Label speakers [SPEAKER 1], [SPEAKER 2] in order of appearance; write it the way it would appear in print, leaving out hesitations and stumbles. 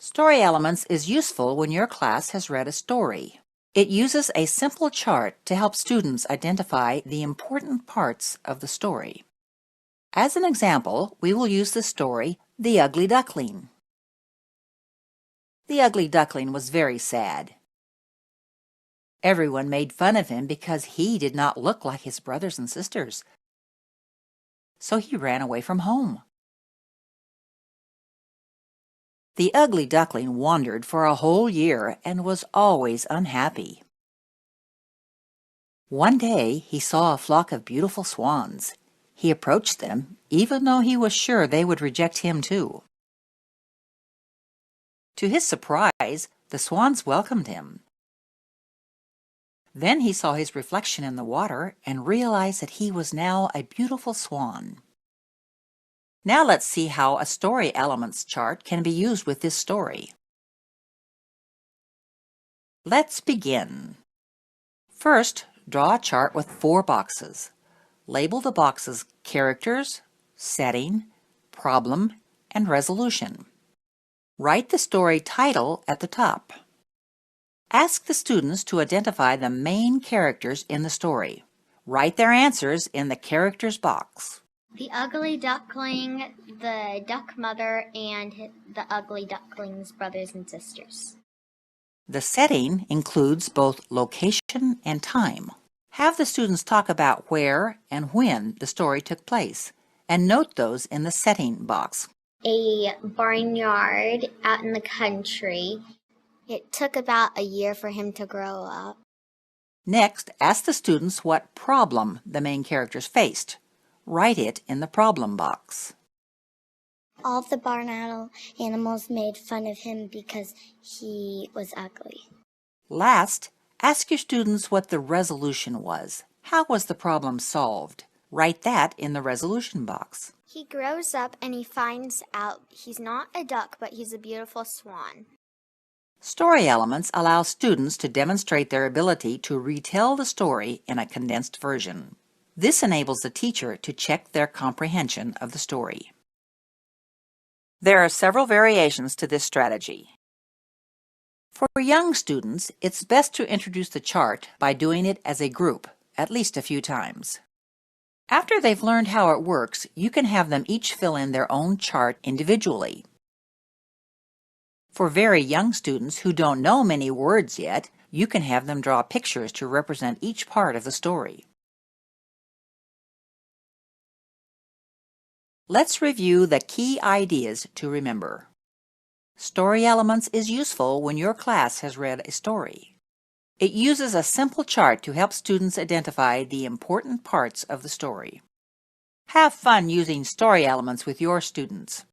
[SPEAKER 1] Story Elements is useful when your class has read a story. It uses a simple chart to help students identify the important parts of the story. As an example, we will use the story, The Ugly Duckling. The ugly duckling was very sad. Everyone made fun of him because he did not look like his brothers and sisters. So he ran away from home. The ugly duckling wandered for a whole year and was always unhappy. One day he saw a flock of beautiful swans. He approached them, even though he was sure they would reject him too. To his surprise, the swans welcomed him. Then he saw his reflection in the water and realized that he was now a beautiful swan. Now let's see how a story elements chart can be used with this story. Let's begin. First, draw a chart with 4 boxes. Label the boxes Characters, Setting, Problem, and Resolution. Write the story title at the top. Ask the students to identify the main characters in the story. Write their answers in the characters box.
[SPEAKER 2] The ugly duckling, the duck mother, and the ugly duckling's brothers and sisters.
[SPEAKER 1] The setting includes both location and time. Have the students talk about where and when the story took place, and note those in the setting box.
[SPEAKER 2] A barnyard out in the country. It took about a year for him to grow up.
[SPEAKER 1] Next, ask the students what problem the main characters faced. Write it in the problem box.
[SPEAKER 2] All the barn animals made fun of him because he was ugly.
[SPEAKER 1] Last, ask your students what the resolution was. How was the problem solved? Write that in the resolution box.
[SPEAKER 2] He grows up and he finds out he's not a duck, but he's a beautiful swan.
[SPEAKER 1] Story elements allow students to demonstrate their ability to retell the story in a condensed version. This enables the teacher to check their comprehension of the story. There are several variations to this strategy. For young students, it's best to introduce the chart by doing it as a group, at least a few times. After they've learned how it works, you can have them each fill in their own chart individually. For very young students who don't know many words yet, you can have them draw pictures to represent each part of the story. Let's review the key ideas to remember. Story Elements is useful when your class has read a story. It uses a simple chart to help students identify the important parts of the story. Have fun using Story Elements with your students.